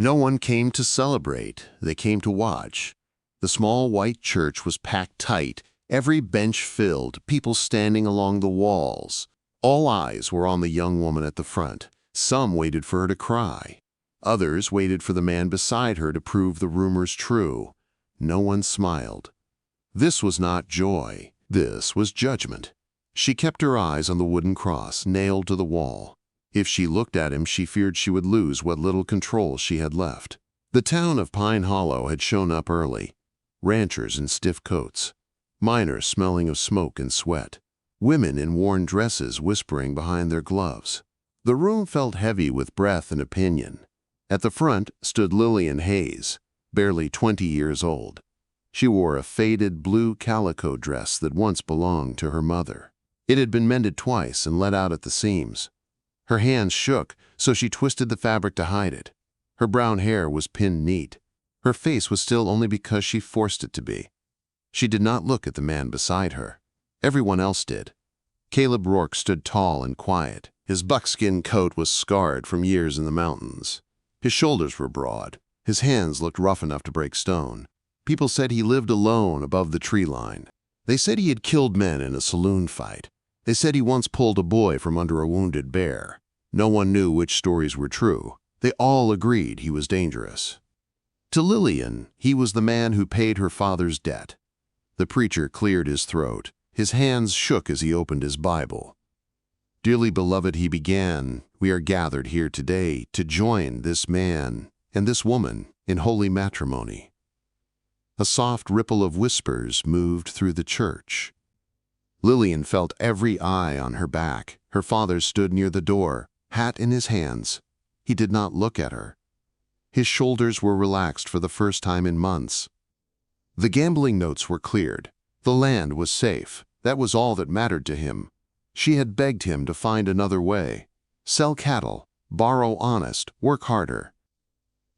No one came to celebrate, they came to watch. The small white church was packed tight, every bench filled, people standing along the walls. All eyes were on the young woman at the front. Some waited for her to cry. Others waited for the man beside her to prove the rumors true. No one smiled. This was not joy. This was judgment. She kept her eyes on the wooden cross nailed to the wall. If she looked at him, she feared she would lose what little control she had left. The town of Pine Hollow had shown up early. Ranchers in stiff coats, miners smelling of smoke and sweat, women in worn dresses whispering behind their gloves. The room felt heavy with breath and opinion. At the front stood Lillian Hayes, barely 20 years old. She wore a faded blue calico dress that once belonged to her mother. It had been mended twice and let out at the seams. Her hands shook, so she twisted the fabric to hide it. Her brown hair was pinned neat. Her face was still only because she forced it to be. She did not look at the man beside her. Everyone else did. Caleb Rourke stood tall and quiet. His buckskin coat was scarred from years in the mountains. His shoulders were broad. His hands looked rough enough to break stone. People said he lived alone above the tree line. They said he had killed men in a saloon fight. They said he once pulled a boy from under a wounded bear. No one knew which stories were true. They all agreed he was dangerous. To Lillian, he was the man who paid her father's debt. The preacher cleared his throat. His hands shook as he opened his Bible. "Dearly beloved," he began, "we are gathered here today to join this man and this woman in holy matrimony." A soft ripple of whispers moved through the church. Lillian felt every eye on her back. Her father stood near the door, hat in his hands. He did not look at her. His shoulders were relaxed for the first time in months. The gambling notes were cleared. The land was safe. That was all that mattered to him. She had begged him to find another way. Sell cattle, borrow honest, work harder.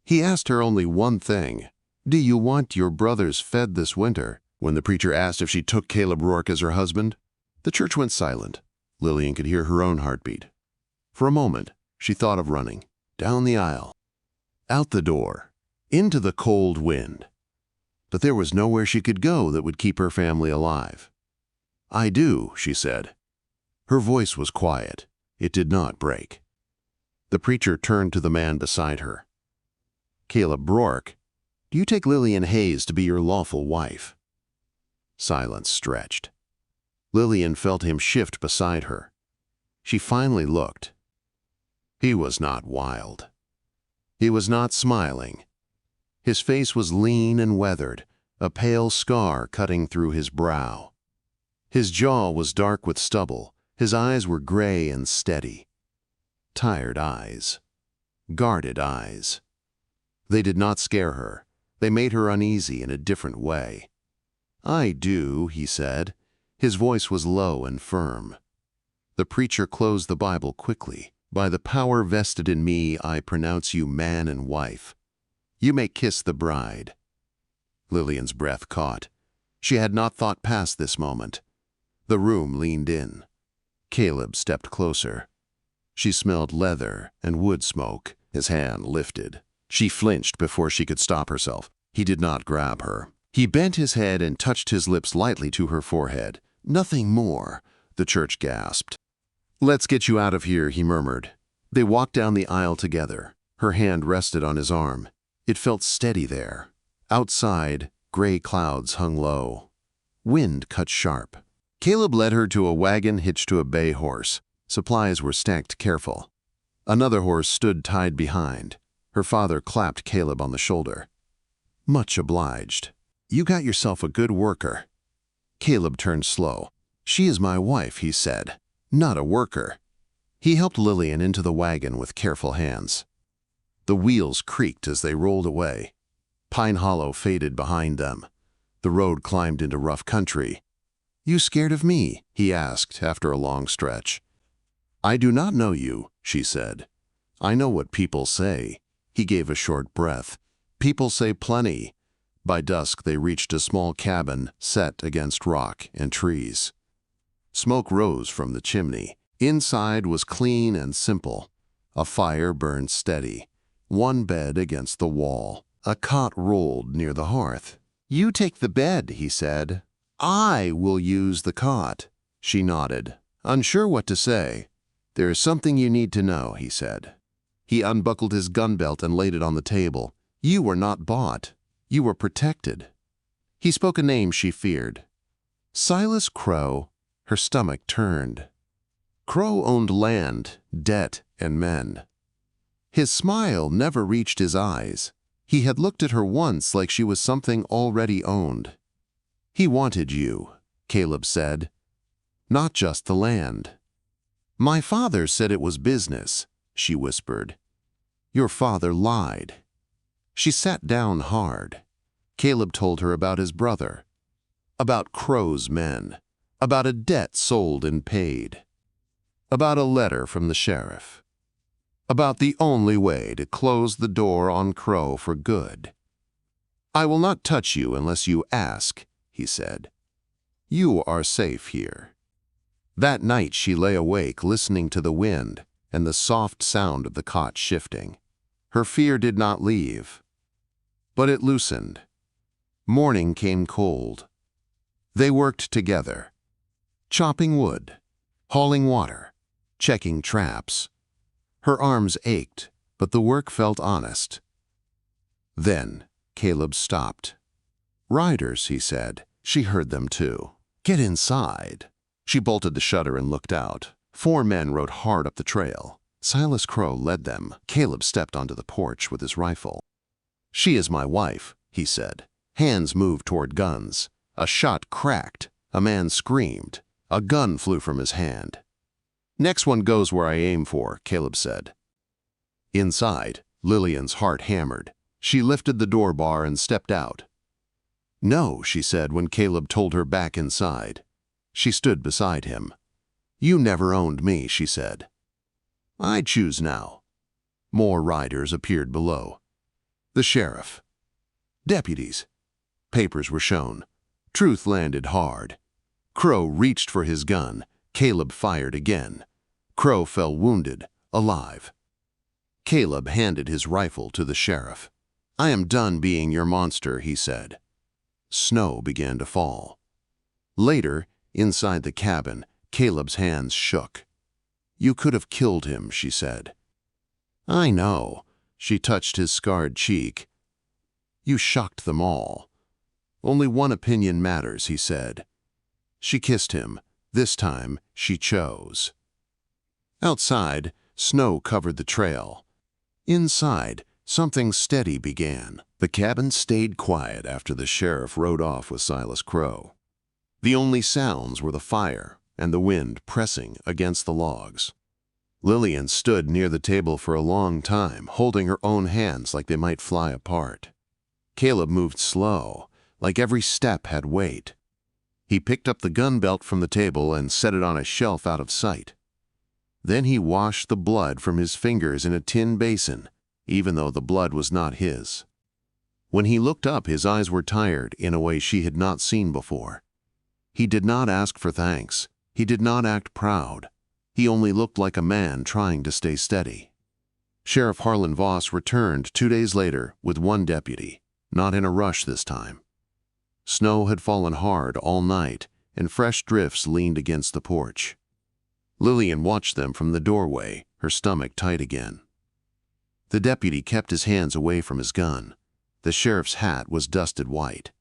He asked her only one thing. "Do you want your brothers fed this winter?" When the preacher asked if she took Caleb Rourke as her husband, the church went silent. Lillian could hear her own heartbeat. For a moment, she thought of running. Down the aisle. Out the door. Into the cold wind. But there was nowhere she could go that would keep her family alive. "I do," she said. Her voice was quiet. It did not break. The preacher turned to the man beside her. "Caleb Rourke, do you take Lillian Hayes to be your lawful wife?" Silence stretched. Lillian felt him shift beside her. She finally looked. He was not wild. He was not smiling. His face was lean and weathered, a pale scar cutting through his brow. His jaw was dark with stubble. His eyes were gray and steady. Tired eyes. Guarded eyes. They did not scare her. They made her uneasy in a different way. "I do," he said. His voice was low and firm. The preacher closed the Bible quickly. "By the power vested in me, I pronounce you man and wife. You may kiss the bride." Lillian's breath caught. She had not thought past this moment. The room leaned in. Caleb stepped closer. She smelled leather and wood smoke. His hand lifted. She flinched before she could stop herself. He did not grab her. He bent his head and touched his lips lightly to her forehead. "Nothing more," the church gasped. "Let's get you out of here," he murmured. They walked down the aisle together. Her hand rested on his arm. It felt steady there. Outside, gray clouds hung low. Wind cut sharp. Caleb led her to a wagon hitched to a bay horse. Supplies were stacked careful. Another horse stood tied behind. Her father clapped Caleb on the shoulder. "Much obliged. You got yourself a good worker." Caleb turned slow. "She is my wife," he said, "not a worker." He helped Lillian into the wagon with careful hands. The wheels creaked as they rolled away. Pine Hollow faded behind them. The road climbed into rough country. "You scared of me?" he asked after a long stretch. "I do not know you," she said. "I know what people say." He gave a short breath. "People say plenty." By dusk they reached a small cabin set against rock and trees. Smoke rose from the chimney. Inside was clean and simple. A fire burned steady. one bed against the wall. A cot rolled near the hearth. "You take the bed," he said. "I will use the cot." She nodded, unsure what to say. "There is something you need to know," he said. He unbuckled his gun belt and laid it on the table. "You were not bought. You were protected." He spoke a name she feared. Silas Crow. Her stomach turned. Crow owned land, debt, and men. His smile never reached his eyes. He had looked at her once like she was something already owned. "He wanted you," Caleb said. "Not just the land." "My father said it was business," she whispered. "Your father lied." She sat down hard. Caleb told her about his brother, about Crow's men, about a debt sold and paid, about a letter from the sheriff, about the only way to close the door on Crow for good. "I will not touch you unless you ask," he said. "You are safe here." That night she lay awake listening to the wind and the soft sound of the cot shifting. Her fear did not leave, but it loosened. Morning came cold. They worked together, chopping wood, hauling water, checking traps. Her arms ached, but the work felt honest. Then Caleb stopped. "Riders," he said. She heard them too. "Get inside." She bolted the shutter and looked out. 4 men rode hard up the trail. Silas Crow led them. Caleb stepped onto the porch with his rifle. "She is my wife," he said. Hands moved toward guns. A shot cracked. A man screamed. A gun flew from his hand. "Next one goes where I aim for," Caleb said. Inside, Lillian's heart hammered. She lifted the door bar and stepped out. "No," she said when Caleb told her back inside. She stood beside him. "You never owned me," she said. "I choose now." More riders appeared below. The sheriff. Deputies. Papers were shown. Truth landed hard. Crow reached for his gun. Caleb fired again. Crow fell wounded, alive. Caleb handed his rifle to the sheriff. "I am done being your monster," he said. Snow began to fall. Later, inside the cabin, Caleb's hands shook. "You could have killed him," she said. "I know." She touched his scarred cheek. "You shocked them all." "Only one opinion matters," he said. She kissed him. This time, she chose. Outside, snow covered the trail. Inside, something steady began. The cabin stayed quiet after the sheriff rode off with Silas Crow. The only sounds were the fire and the wind pressing against the logs. Lillian stood near the table for a long time, holding her own hands like they might fly apart. Caleb moved slow, like every step had weight. He picked up the gun belt from the table and set it on a shelf out of sight. Then he washed the blood from his fingers in a tin basin, even though the blood was not his. When he looked up, his eyes were tired in a way she had not seen before. He did not ask for thanks. He did not act proud. He only looked like a man trying to stay steady. Sheriff Harlan Voss returned 2 days later with 1 deputy, not in a rush this time. Snow had fallen hard all night, and fresh drifts leaned against the porch. Lillian watched them from the doorway, her stomach tight again. The deputy kept his hands away from his gun. The sheriff's hat was dusted white.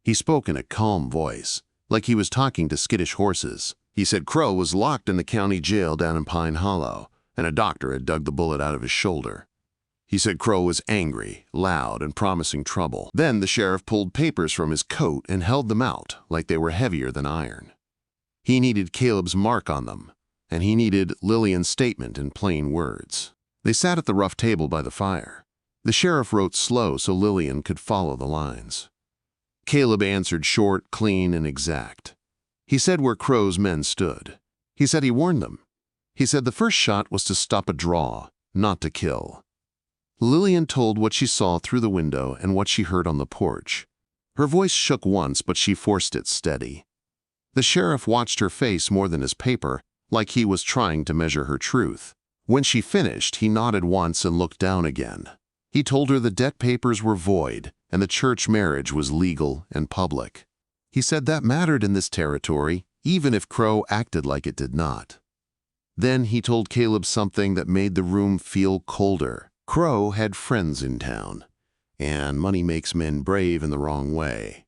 He spoke in a calm voice, like he was talking to skittish horses. He said Crow was locked in the county jail down in Pine Hollow, and a doctor had dug the bullet out of his shoulder. He said Crow was angry, loud, and promising trouble. Then the sheriff pulled papers from his coat and held them out like they were heavier than iron. He needed Caleb's mark on them, and he needed Lillian's statement in plain words. They sat at the rough table by the fire. The sheriff wrote slow so Lillian could follow the lines. Caleb answered short, clean, and exact. He said where Crow's men stood. He said he warned them. He said the first shot was to stop a draw, not to kill. Lillian told what she saw through the window and what she heard on the porch. Her voice shook once, but she forced it steady. The sheriff watched her face more than his paper, like he was trying to measure her truth. When she finished, he nodded once and looked down again. He told her the debt papers were void and the church marriage was legal and public. He said that mattered in this territory, even if Crow acted like it did not. Then he told Caleb something that made the room feel colder. Crow had friends in town, and money makes men brave in the wrong way.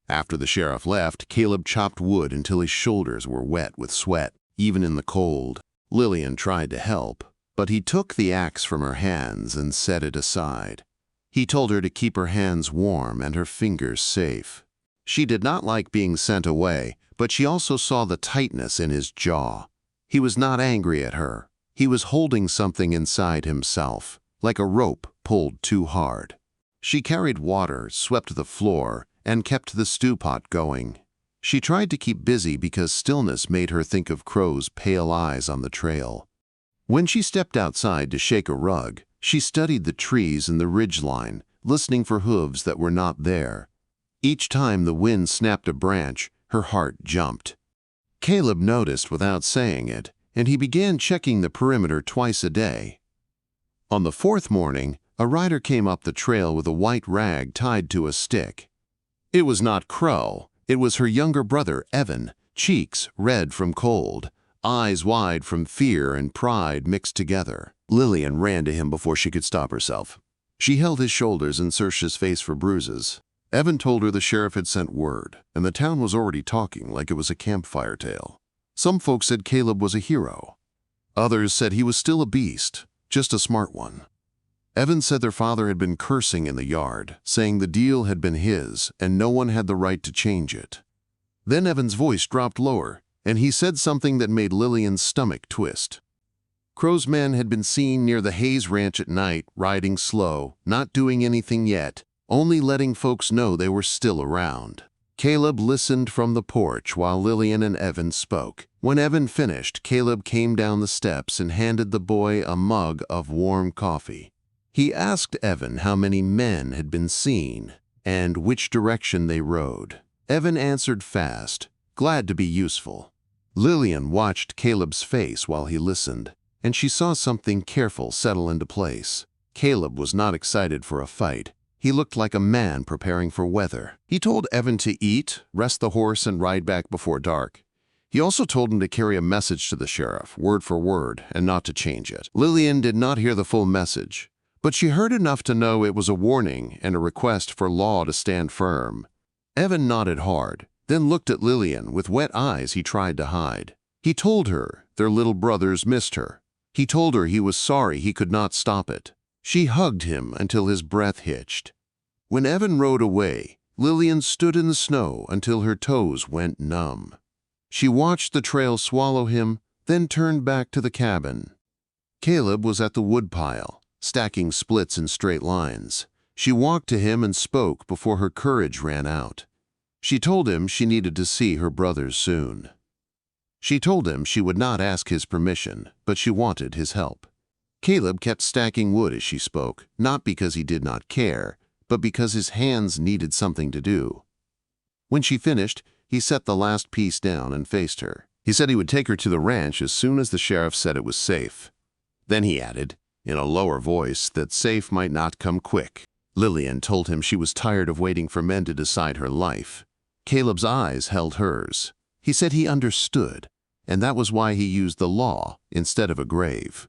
After the sheriff left, Caleb chopped wood until his shoulders were wet with sweat, even in the cold. Lillian tried to help, but he took the axe from her hands and set it aside. He told her to keep her hands warm and her fingers safe. She did not like being sent away, but she also saw the tightness in his jaw. He was not angry at her. He was holding something inside himself, like a rope pulled too hard. She carried water, swept the floor, and kept the stew pot going. She tried to keep busy because stillness made her think of Crow's pale eyes on the trail. When she stepped outside to shake a rug, she studied the trees and the ridgeline, listening for hooves that were not there. Each time the wind snapped a branch, her heart jumped. Caleb noticed without saying it, and he began checking the perimeter twice a day. On the fourth morning, a rider came up the trail with a white rag tied to a stick. It was not Crow. It was her younger brother, Evan, cheeks red from cold, eyes wide from fear and pride mixed together. Lillian ran to him before she could stop herself. She held his shoulders and searched his face for bruises. Evan told her the sheriff had sent word, and the town was already talking like it was a campfire tale. Some folks said Caleb was a hero. Others said he was still a beast, just a smart one. Evan said their father had been cursing in the yard, saying the deal had been his and no one had the right to change it. Then Evan's voice dropped lower, and he said something that made Lillian's stomach twist. Crow's men had been seen near the Hayes Ranch at night, riding slow, not doing anything yet, only letting folks know they were still around. Caleb listened from the porch while Lillian and Evan spoke. When Evan finished, Caleb came down the steps and handed the boy a mug of warm coffee. He asked Evan how many men had been seen and which direction they rode. Evan answered fast, glad to be useful. Lillian watched Caleb's face while he listened, and she saw something careful settle into place. Caleb was not excited for a fight. He looked like a man preparing for weather. He told Evan to eat, rest the horse, and ride back before dark. He also told him to carry a message to the sheriff, word for word, and not to change it. Lillian did not hear the full message, but she heard enough to know it was a warning and a request for law to stand firm. Evan nodded hard, then looked at Lillian with wet eyes he tried to hide. He told her their little brothers missed her. He told her he was sorry he could not stop it. She hugged him until his breath hitched. When Evan rode away, Lillian stood in the snow until her toes went numb. She watched the trail swallow him, then turned back to the cabin. Caleb was at the woodpile, stacking splits in straight lines. She walked to him and spoke before her courage ran out. She told him she needed to see her brothers soon. She told him she would not ask his permission, but she wanted his help. Caleb kept stacking wood as she spoke, not because he did not care, but because his hands needed something to do. When she finished, he set the last piece down and faced her. He said he would take her to the ranch as soon as the sheriff said it was safe. Then he added, in a lower voice, that safe might not come quick. Lillian told him she was tired of waiting for men to decide her life. Caleb's eyes held hers. He said he understood, and that was why he used the law instead of a grave.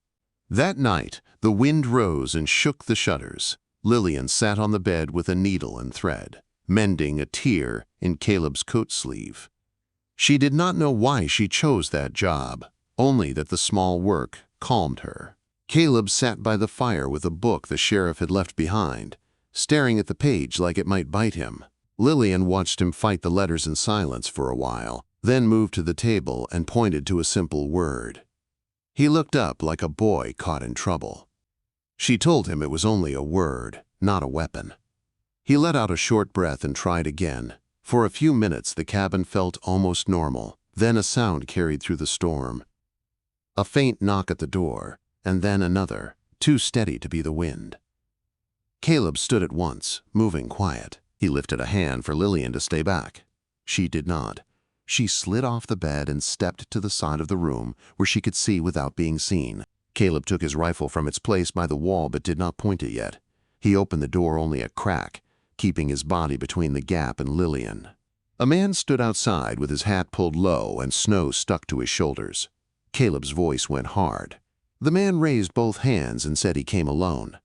That night, the wind rose and shook the shutters. Lillian sat on the bed with a needle and thread, mending a tear in Caleb's coat sleeve. She did not know why she chose that job, only that the small work calmed her. Caleb sat by the fire with a book the sheriff had left behind, staring at the page like it might bite him. Lillian watched him fight the letters in silence for a while, then moved to the table and pointed to a simple word. He looked up like a boy caught in trouble. She told him it was only a word, not a weapon. He let out a short breath and tried again. For a few minutes the cabin felt almost normal. Then a sound carried through the storm. A faint knock at the door, and then another, too steady to be the wind. Caleb stood at once, moving quiet. He lifted a hand for Lillian to stay back. She did not. She slid off the bed and stepped to the side of the room where she could see without being seen. Caleb took his rifle from its place by the wall but did not point it yet. He opened the door only a crack, keeping his body between the gap and Lillian. A man stood outside with his hat pulled low and snow stuck to his shoulders. Caleb's voice went hard. The man raised both hands and said he came alone.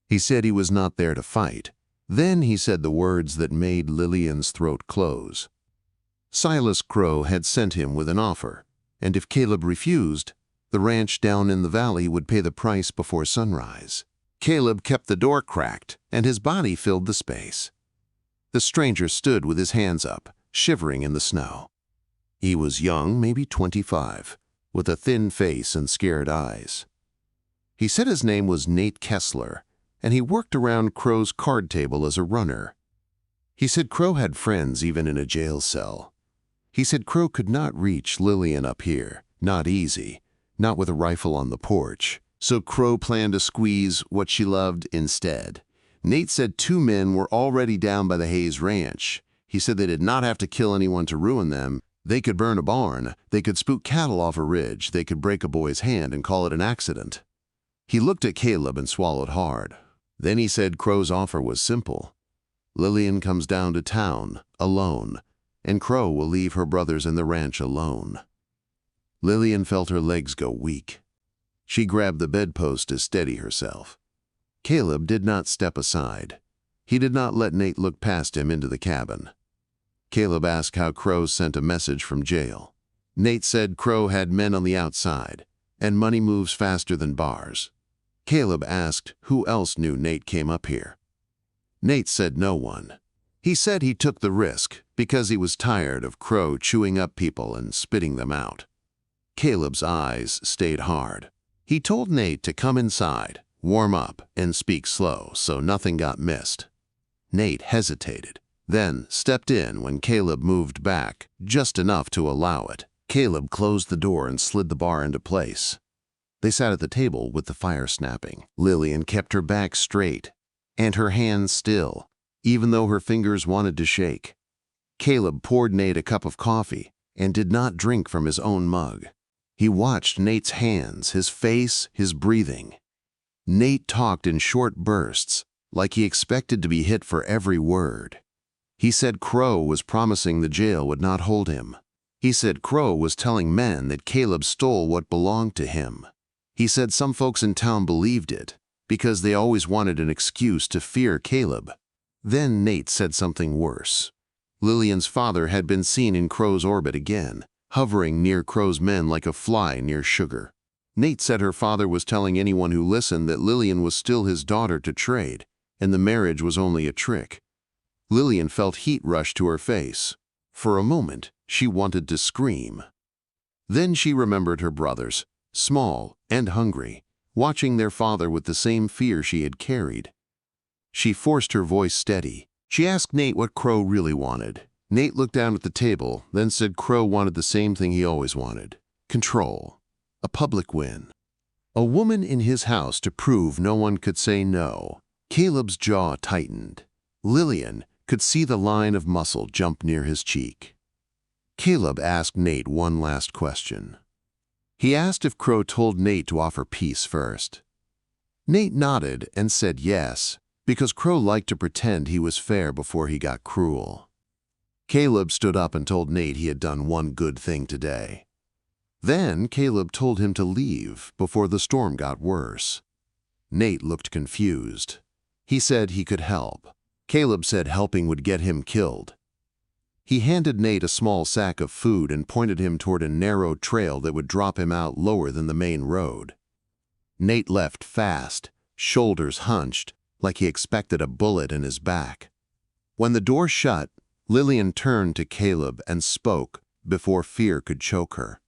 He said he was not there to fight. Then he said the words that made Lillian's throat close. Silas Crow had sent him with an offer, and if Caleb refused, the ranch down in the valley would pay the price before sunrise. Caleb kept the door cracked, and his body filled the space. The stranger stood with his hands up, shivering in the snow. He was young, maybe 25, with a thin face and scared eyes. He said his name was Nate Kessler, and he worked around Crow's card table as a runner. He said Crow had friends even in a jail cell. He said Crow could not reach Lillian up here, not easy, not with a rifle on the porch. So Crow planned to squeeze what she loved instead. Nate said 2 men were already down by the Hayes Ranch. He said they did not have to kill anyone to ruin them. They could burn a barn, they could spook cattle off a ridge, they could break a boy's hand and call it an accident. He looked at Caleb and swallowed hard. Then he said Crow's offer was simple. Lillian comes down to town, alone, and Crow will leave her brothers in the ranch alone. Lillian felt her legs go weak. She grabbed the bedpost to steady herself. Caleb did not step aside. He did not let Nate look past him into the cabin. Caleb asked how Crow sent a message from jail. Nate said Crow had men on the outside, and money moves faster than bars. Caleb asked who else knew Nate came up here. Nate said no one. He said he took the risk because he was tired of Crow chewing up people and spitting them out. Caleb's eyes stayed hard. He told Nate to come inside, warm up, and speak slow so nothing got missed. Nate hesitated, then stepped in when Caleb moved back, just enough to allow it. Caleb closed the door and slid the bar into place. They sat at the table with the fire snapping. Lillian kept her back straight and her hands still, even though her fingers wanted to shake. Caleb poured Nate a cup of coffee and did not drink from his own mug. He watched Nate's hands, his face, his breathing. Nate talked in short bursts, like he expected to be hit for every word. He said Crow was promising the jail would not hold him. He said Crow was telling men that Caleb stole what belonged to him. He said some folks in town believed it, because they always wanted an excuse to fear Caleb. Then Nate said something worse. Lillian's father had been seen in Crow's orbit again, hovering near Crow's men like a fly near sugar. Nate said her father was telling anyone who listened that Lillian was still his daughter to trade, and the marriage was only a trick. Lillian felt heat rush to her face. For a moment, she wanted to scream. Then she remembered her brothers, small and hungry, watching their father with the same fear she had carried. She forced her voice steady. She asked Nate what Crow really wanted. Nate looked down at the table, then said Crow wanted the same thing he always wanted: control, a public win. A woman in his house to prove no one could say no. Caleb's jaw tightened. Lillian could see the line of muscle jump near his cheek. Caleb asked Nate one last question. He asked if Crow told Nate to offer peace first. Nate nodded and said yes, because Crow liked to pretend he was fair before he got cruel. Caleb stood up and told Nate he had done one good thing today. Then Caleb told him to leave before the storm got worse. Nate looked confused. He said he could help. Caleb said helping would get him killed. He handed Nate a small sack of food and pointed him toward a narrow trail that would drop him out lower than the main road. Nate left fast, shoulders hunched, like he expected a bullet in his back. When the door shut, Lillian turned to Caleb and spoke before fear could choke her.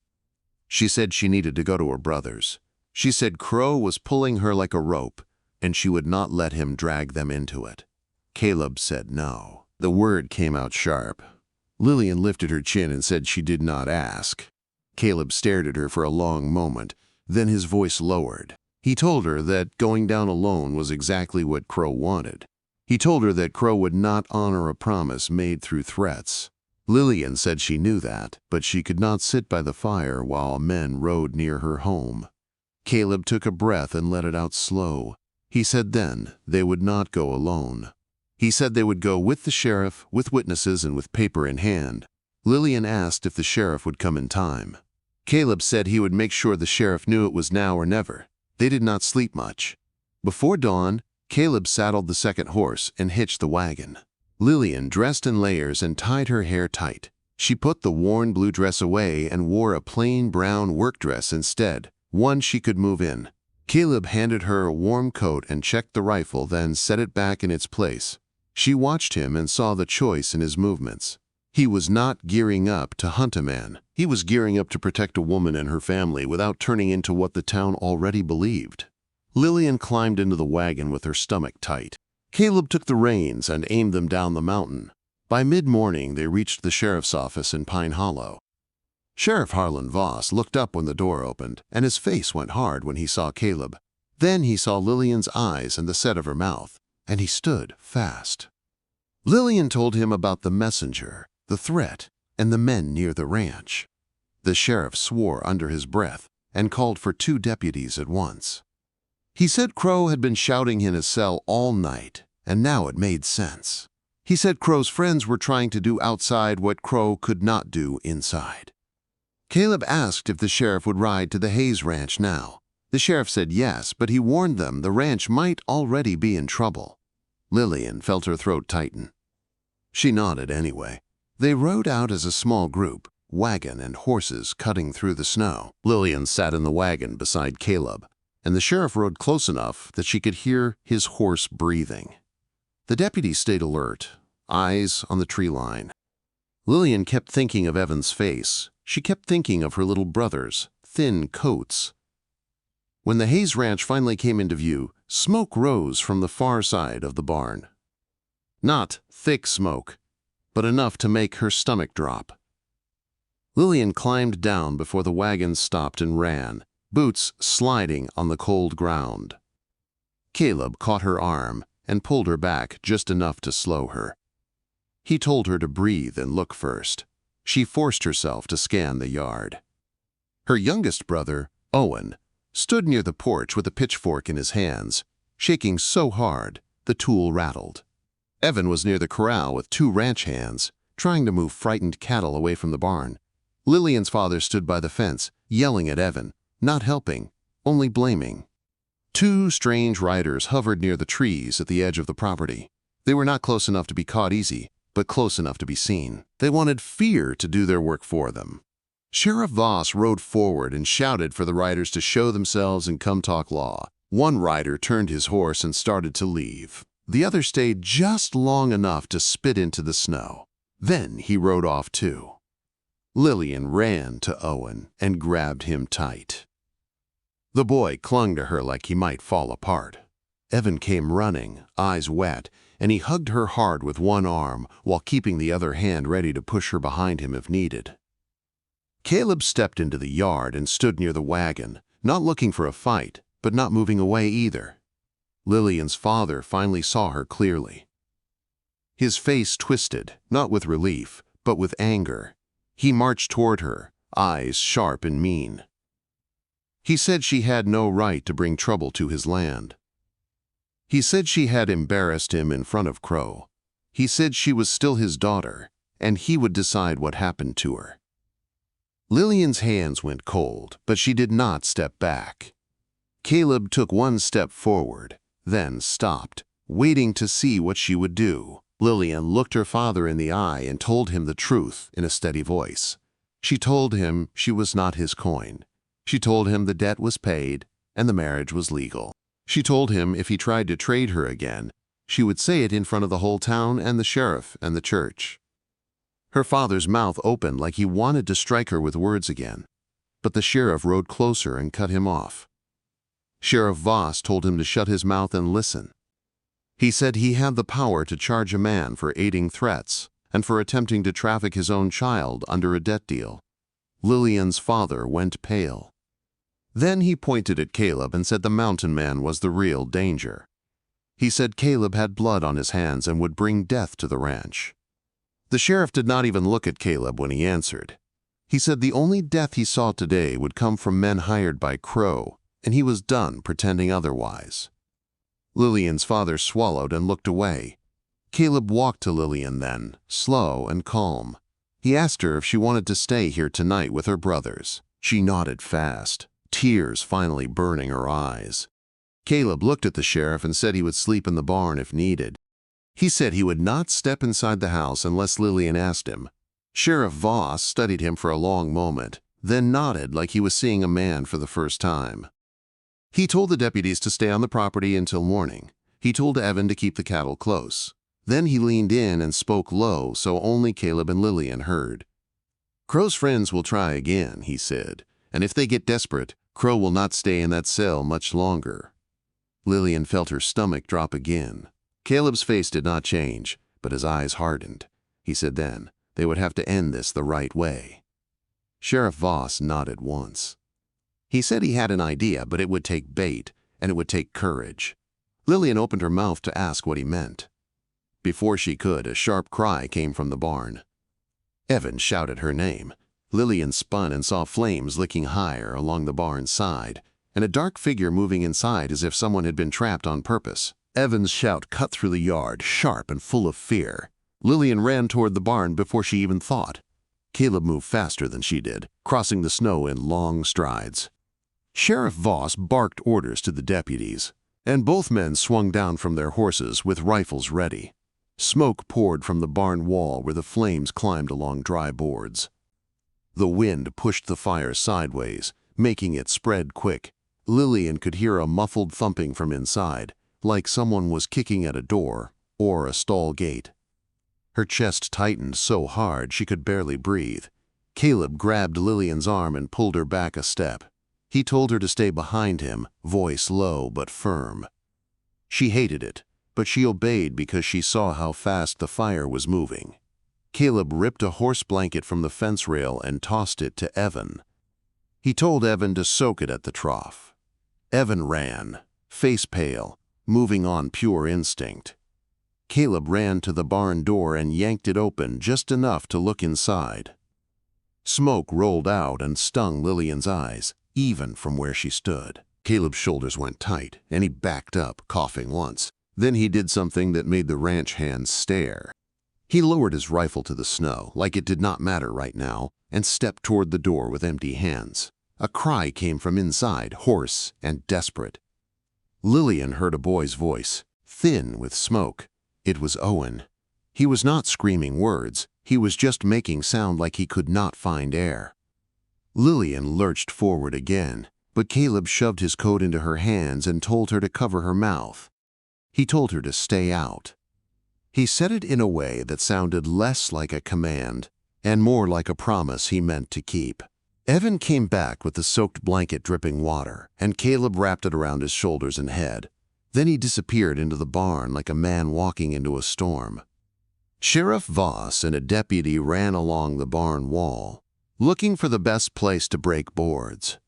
She said she needed to go to her brother's. She said Crow was pulling her like a rope, and she would not let him drag them into it. Caleb said no. The word came out sharp. Lillian lifted her chin and said she did not ask. Caleb stared at her for a long moment, then his voice lowered. He told her that going down alone was exactly what Crow wanted. He told her that Crow would not honor a promise made through threats. Lillian said she knew that, but she could not sit by the fire while men rode near her home. Caleb took a breath and let it out slow. He said then they would not go alone. He said they would go with the sheriff, with witnesses, and with paper in hand. Lillian asked if the sheriff would come in time. Caleb said he would make sure the sheriff knew it was now or never. They did not sleep much. Before dawn, Caleb saddled the second horse and hitched the wagon. Lillian dressed in layers and tied her hair tight. She put the worn blue dress away and wore a plain brown work dress instead, one she could move in. Caleb handed her a warm coat and checked the rifle, then set it back in its place. She watched him and saw the choice in his movements. He was not gearing up to hunt a man. He was gearing up to protect a woman and her family without turning into what the town already believed. Lillian climbed into the wagon with her stomach tight. Caleb took the reins and aimed them down the mountain. By mid-morning, they reached the sheriff's office in Pine Hollow. Sheriff Harlan Voss looked up when the door opened, and his face went hard when he saw Caleb. Then he saw Lillian's eyes and the set of her mouth, and he stood fast. Lillian told him about the messenger, the threat, and the men near the ranch. The sheriff swore under his breath and called for 2 deputies at once. He said Crow had been shouting in his cell all night, and now it made sense. He said Crow's friends were trying to do outside what Crow could not do inside. Caleb asked if the sheriff would ride to the Hayes Ranch now. The sheriff said yes, but he warned them the ranch might already be in trouble. Lillian felt her throat tighten. She nodded anyway. They rode out as a small group, wagon and horses cutting through the snow. Lillian sat in the wagon beside Caleb, and the sheriff rode close enough that she could hear his horse breathing. The deputy stayed alert, eyes on the tree line. Lillian kept thinking of Evan's face. She kept thinking of her little brother's thin coats. When the Hayes Ranch finally came into view, smoke rose from the far side of the barn. Not thick smoke, but enough to make her stomach drop. Lillian climbed down before the wagon stopped and ran, boots sliding on the cold ground. Caleb caught her arm and pulled her back just enough to slow her. He told her to breathe and look first. She forced herself to scan the yard. Her youngest brother, Owen, stood near the porch with a pitchfork in his hands, shaking so hard the tool rattled. Evan was near the corral with 2 ranch hands, trying to move frightened cattle away from the barn. Lillian's father stood by the fence, yelling at Evan, not helping, only blaming. 2 strange riders hovered near the trees at the edge of the property. They were not close enough to be caught easy, but close enough to be seen. They wanted fear to do their work for them. Sheriff Voss rode forward and shouted for the riders to show themselves and come talk law. One rider turned his horse and started to leave. The other stayed just long enough to spit into the snow. Then he rode off too. Lillian ran to Owen and grabbed him tight. The boy clung to her like he might fall apart. Evan came running, eyes wet, and he hugged her hard with one arm while keeping the other hand ready to push her behind him if needed. Caleb stepped into the yard and stood near the wagon, not looking for a fight, but not moving away either. Lillian's father finally saw her clearly. His face twisted, not with relief, but with anger. He marched toward her, eyes sharp and mean. He said she had no right to bring trouble to his land. He said she had embarrassed him in front of Crow. He said she was still his daughter, and he would decide what happened to her. Lillian's hands went cold, but she did not step back. Caleb took one step forward, then stopped, waiting to see what she would do. Lillian looked her father in the eye and told him the truth in a steady voice. She told him she was not his coin. She told him the debt was paid and the marriage was legal. She told him if he tried to trade her again, she would say it in front of the whole town and the sheriff and the church. Her father's mouth opened like he wanted to strike her with words again, but the sheriff rode closer and cut him off. Sheriff Voss told him to shut his mouth and listen. He said he had the power to charge a man for aiding threats and for attempting to traffic his own child under a debt deal. Lillian's father went pale. Then he pointed at Caleb and said the mountain man was the real danger. He said Caleb had blood on his hands and would bring death to the ranch. The sheriff did not even look at Caleb when he answered. He said the only death he saw today would come from men hired by Crow, and he was done pretending otherwise. Lillian's father swallowed and looked away. Caleb walked to Lillian then, slow and calm. He asked her if she wanted to stay here tonight with her brothers. She nodded fast, tears finally burning her eyes. Caleb looked at the sheriff and said he would sleep in the barn if needed. He said he would not step inside the house unless Lillian asked him. Sheriff Voss studied him for a long moment, then nodded like he was seeing a man for the first time. He told the deputies to stay on the property until morning. He told Evan to keep the cattle close. Then he leaned in and spoke low so only Caleb and Lillian heard. "Crow's friends will try again," he said, "and if they get desperate, Crow will not stay in that cell much longer." Lillian felt her stomach drop again. Caleb's face did not change, but his eyes hardened. He said then, they would have to end this the right way. Sheriff Voss nodded once. He said he had an idea, but it would take bait, and it would take courage. Lillian opened her mouth to ask what he meant. Before she could, a sharp cry came from the barn. Evan shouted her name. Lillian spun and saw flames licking higher along the barn's side, and a dark figure moving inside as if someone had been trapped on purpose. Evan's shout cut through the yard, sharp and full of fear. Lillian ran toward the barn before she even thought. Caleb moved faster than she did, crossing the snow in long strides. Sheriff Voss barked orders to the deputies, and both men swung down from their horses with rifles ready. Smoke poured from the barn wall where the flames climbed along dry boards. The wind pushed the fire sideways, making it spread quick. Lillian could hear a muffled thumping from inside, like someone was kicking at a door or a stall gate. Her chest tightened so hard she could barely breathe. Caleb grabbed Lillian's arm and pulled her back a step. He told her to stay behind him, voice low but firm. She hated it, but she obeyed because she saw how fast the fire was moving. Caleb ripped a horse blanket from the fence rail and tossed it to Evan. He told Evan to soak it at the trough. Evan ran, face pale, moving on pure instinct. Caleb ran to the barn door and yanked it open just enough to look inside. Smoke rolled out and stung Lillian's eyes, even from where she stood. Caleb's shoulders went tight, and he backed up, coughing once. Then he did something that made the ranch hands stare. He lowered his rifle to the snow, like it did not matter right now, and stepped toward the door with empty hands. A cry came from inside, hoarse and desperate. Lillian heard a boy's voice, thin with smoke. It was Owen. He was not screaming words. He was just making sound like he could not find air. Lillian lurched forward again, but Caleb shoved his coat into her hands and told her to cover her mouth. He told her to stay out. He said it in a way that sounded less like a command and more like a promise he meant to keep. Evan came back with the soaked blanket dripping water, and Caleb wrapped it around his shoulders and head. Then he disappeared into the barn like a man walking into a storm. Sheriff Voss and a deputy ran along the barn wall, looking for the best place to break boards.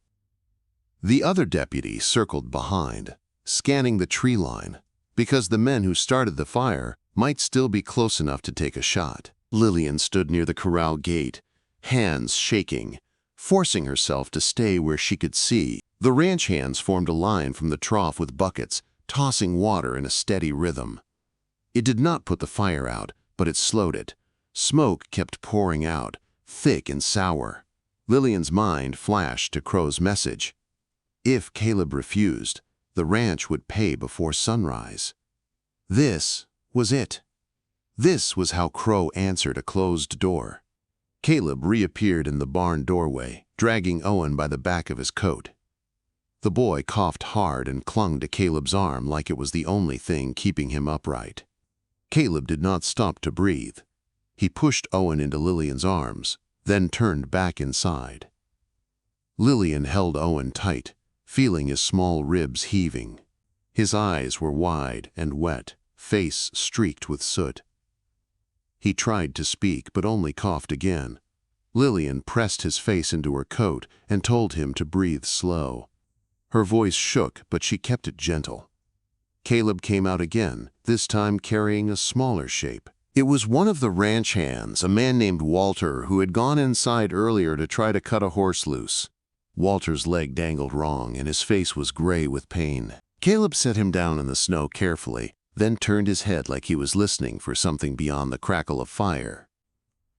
The other deputy circled behind, scanning the tree line, because the men who started the fire might still be close enough to take a shot. Lillian stood near the corral gate, hands shaking, forcing herself to stay where she could see. The ranch hands formed a line from the trough with buckets, tossing water in a steady rhythm. It did not put the fire out, but it slowed it. Smoke kept pouring out, thick and sour. Lillian's mind flashed to Crow's message. If Caleb refused, the ranch would pay before sunrise. This was it. This was how Crow answered a closed door. Caleb reappeared in the barn doorway, dragging Owen by the back of his coat. The boy coughed hard and clung to Caleb's arm like it was the only thing keeping him upright. Caleb did not stop to breathe. He pushed Owen into Lillian's arms, then turned back inside. Lillian held Owen tight, feeling his small ribs heaving. His eyes were wide and wet, face streaked with soot. He tried to speak, but only coughed again. Lillian pressed his face into her coat and told him to breathe slow. Her voice shook, but she kept it gentle. Caleb came out again, this time carrying a smaller shape. It was one of the ranch hands, a man named Walter, who had gone inside earlier to try to cut a horse loose. Walter's leg dangled wrong, and his face was gray with pain. Caleb set him down in the snow carefully, then turned his head like he was listening for something beyond the crackle of fire.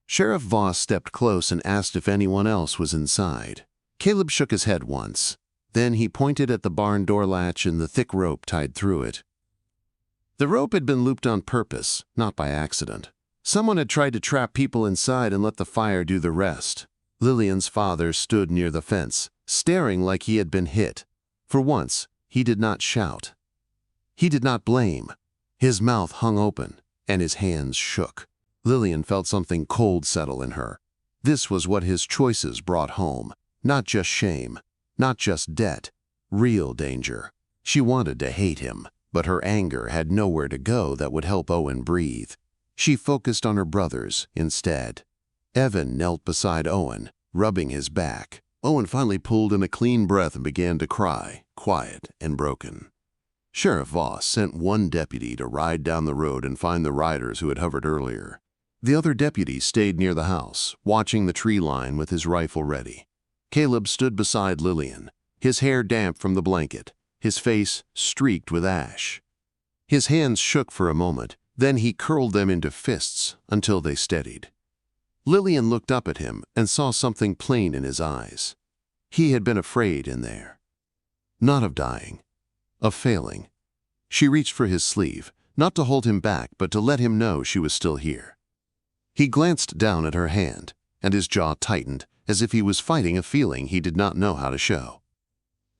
Sheriff Voss stepped close and asked if anyone else was inside. Caleb shook his head once. Then he pointed at the barn door latch and the thick rope tied through it. The rope had been looped on purpose, not by accident. Someone had tried to trap people inside and let the fire do the rest. Lillian's father stood near the fence, staring like he had been hit. For once, he did not shout. He did not blame. His mouth hung open, and his hands shook. Lillian felt something cold settle in her. This was what his choices brought home. Not just shame, not just debt, real danger. She wanted to hate him, but her anger had nowhere to go that would help Owen breathe. She focused on her brothers instead. Evan knelt beside Owen, rubbing his back. Owen finally pulled in a clean breath and began to cry, quiet and broken. Sheriff Voss sent one deputy to ride down the road and find the riders who had hovered earlier. The other deputy stayed near the house, watching the tree line with his rifle ready. Caleb stood beside Lillian, his hair damp from the blanket, his face streaked with ash. His hands shook for a moment, then he curled them into fists until they steadied. Lillian looked up at him and saw something plain in his eyes. He had been afraid in there. Not of dying, of failing. She reached for his sleeve, not to hold him back, but to let him know she was still here. He glanced down at her hand, and his jaw tightened, as if he was fighting a feeling he did not know how to show.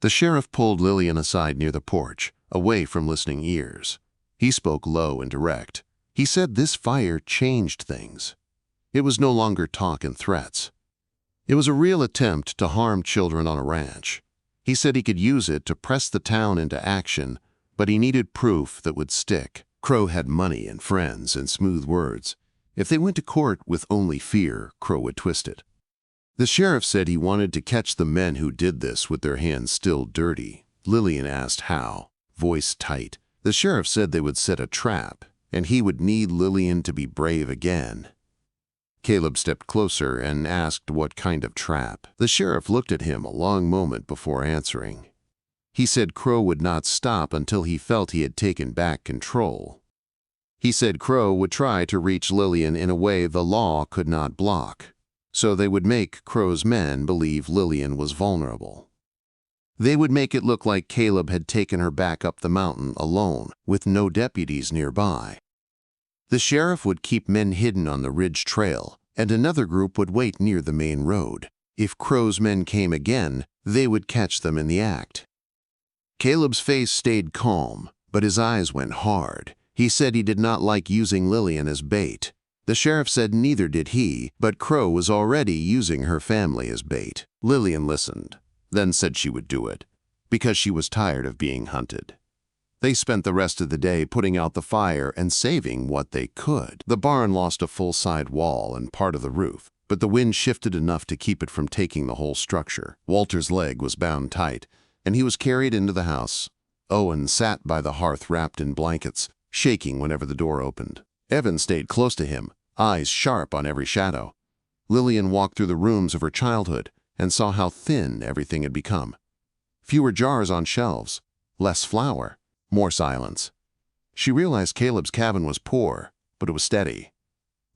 The sheriff pulled Lillian aside near the porch, away from listening ears. He spoke low and direct. He said this fire changed things. It was no longer talk and threats. It was a real attempt to harm children on a ranch. He said he could use it to press the town into action, but he needed proof that would stick. Crow had money and friends and smooth words. If they went to court with only fear, Crow would twist it. The sheriff said he wanted to catch the men who did this with their hands still dirty. Lillian asked how, voice tight. The sheriff said they would set a trap, and he would need Lillian to be brave again. Caleb stepped closer and asked what kind of trap. The sheriff looked at him a long moment before answering. He said Crow would not stop until he felt he had taken back control. He said Crow would try to reach Lillian in a way the law could not block. So they would make Crow's men believe Lillian was vulnerable. They would make it look like Caleb had taken her back up the mountain alone, with no deputies nearby. The sheriff would keep men hidden on the ridge trail, and another group would wait near the main road. If Crow's men came again, they would catch them in the act. Caleb's face stayed calm, but his eyes went hard. He said he did not like using Lillian as bait. The sheriff said neither did he, but Crow was already using her family as bait. Lillian listened, then said she would do it, because she was tired of being hunted. They spent the rest of the day putting out the fire and saving what they could. The barn lost a full side wall and part of the roof, but the wind shifted enough to keep it from taking the whole structure. Walter's leg was bound tight, and he was carried into the house. Owen sat by the hearth wrapped in blankets, shaking whenever the door opened. Evan stayed close to him, eyes sharp on every shadow. Lillian walked through the rooms of her childhood and saw how thin everything had become. Fewer jars on shelves, less flour, more silence. She realized Caleb's cabin was poor, but it was steady.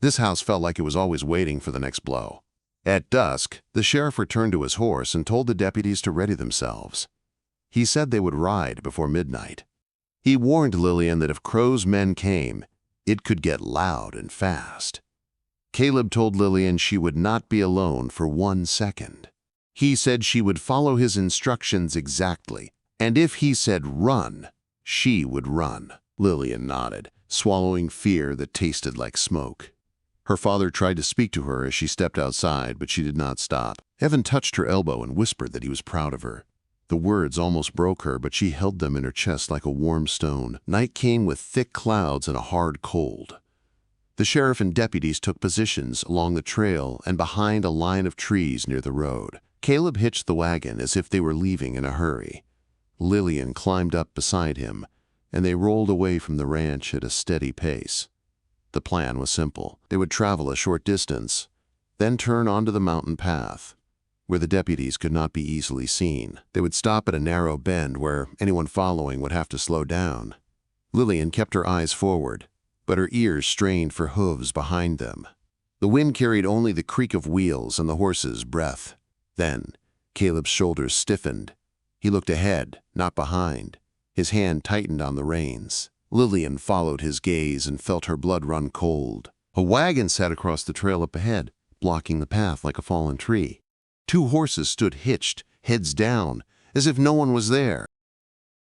This house felt like it was always waiting for the next blow. At dusk, the sheriff returned to his horse and told the deputies to ready themselves. He said they would ride before midnight. He warned Lillian that if Crow's men came, it could get loud and fast. Caleb told Lillian she would not be alone for 1 second. He said she would follow his instructions exactly, and if he said run, she would run. Lillian nodded, swallowing fear that tasted like smoke. Her father tried to speak to her as she stepped outside, but she did not stop. Evan touched her elbow and whispered that he was proud of her. The words almost broke her, but she held them in her chest like a warm stone. Night came with thick clouds and a hard cold. The sheriff and deputies took positions along the trail and behind a line of trees near the road. Caleb hitched the wagon as if they were leaving in a hurry. Lillian climbed up beside him, and they rolled away from the ranch at a steady pace. The plan was simple. They would travel a short distance, then turn onto the mountain path. where the deputies could not be easily seen. They would stop at a narrow bend where anyone following would have to slow down. Lillian kept her eyes forward, but her ears strained for hooves behind them. The wind carried only the creak of wheels and the horse's breath. Then, Caleb's shoulders stiffened. He looked ahead, not behind. His hand tightened on the reins. Lillian followed his gaze and felt her blood run cold. A wagon sat across the trail up ahead, blocking the path like a fallen tree. Two horses stood hitched, heads down, as if no one was there.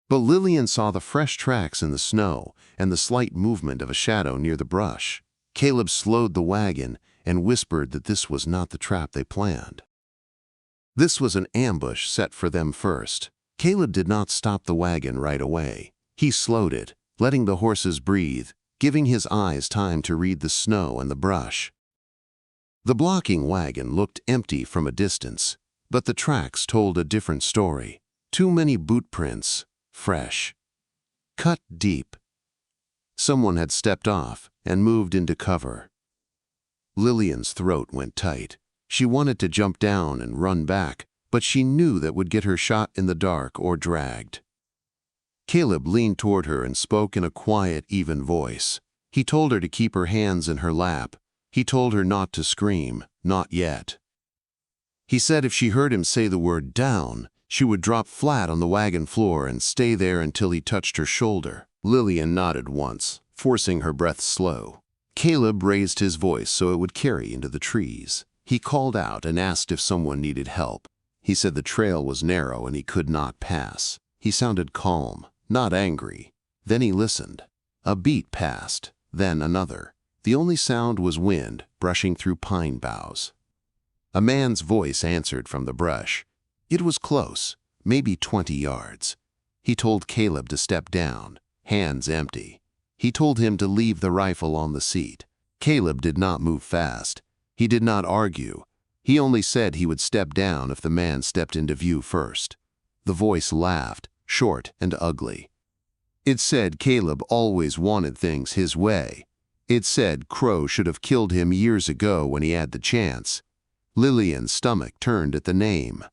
But Lillian saw the fresh tracks in the snow and the slight movement of a shadow near the brush. Caleb slowed the wagon and whispered that this was not the trap they planned. This was an ambush set for them first. Caleb did not stop the wagon right away. He slowed it, letting the horses breathe, giving his eyes time to read the snow and the brush. The blocking wagon looked empty from a distance, but the tracks told a different story. Too many boot prints, fresh, cut deep. Someone had stepped off and moved into cover. Lillian's throat went tight. She wanted to jump down and run back, but she knew that would get her shot in the dark or dragged. Caleb leaned toward her and spoke in a quiet, even voice. He told her to keep her hands in her lap. He told her not to scream, not yet. He said if she heard him say the word down, she would drop flat on the wagon floor and stay there until he touched her shoulder. Lillian nodded once, forcing her breath slow. Caleb raised his voice so it would carry into the trees. He called out and asked if someone needed help. He said the trail was narrow and he could not pass. He sounded calm, not angry. Then he listened. A beat passed, then another. The only sound was wind brushing through pine boughs. A man's voice answered from the brush. It was close, maybe 20 yards. He told Caleb to step down, hands empty. He told him to leave the rifle on the seat. Caleb did not move fast. He did not argue. He only said he would step down if the man stepped into view first. The voice laughed, short and ugly. It said Caleb always wanted things his way. It said Crow should have killed him years ago when he had the chance. Lillian's stomach turned at the name.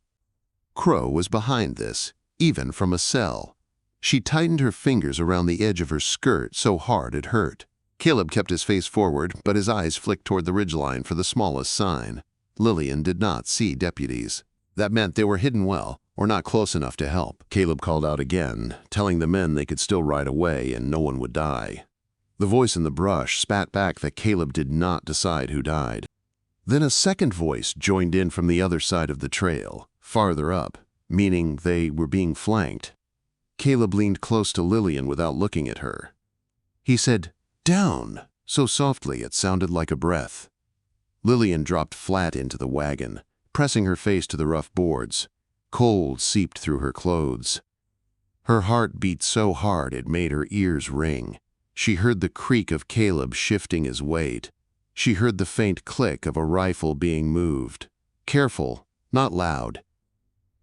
Crow was behind this, even from a cell. She tightened her fingers around the edge of her skirt so hard it hurt. Caleb kept his face forward, but his eyes flicked toward the ridgeline for the smallest sign. Lillian did not see deputies. That meant they were hidden well, or not close enough to help. Caleb called out again, telling the men they could still ride away and no one would die. The voice in the brush spat back that Caleb did not decide who died. Then a second voice joined in from the other side of the trail, farther up, meaning they were being flanked. Caleb leaned close to Lillian without looking at her. He said, "Down," so softly it sounded like a breath. Lillian dropped flat into the wagon, pressing her face to the rough boards. Cold seeped through her clothes. Her heart beat so hard it made her ears ring. She heard the creak of Caleb shifting his weight. She heard the faint click of a rifle being moved. Careful, not loud.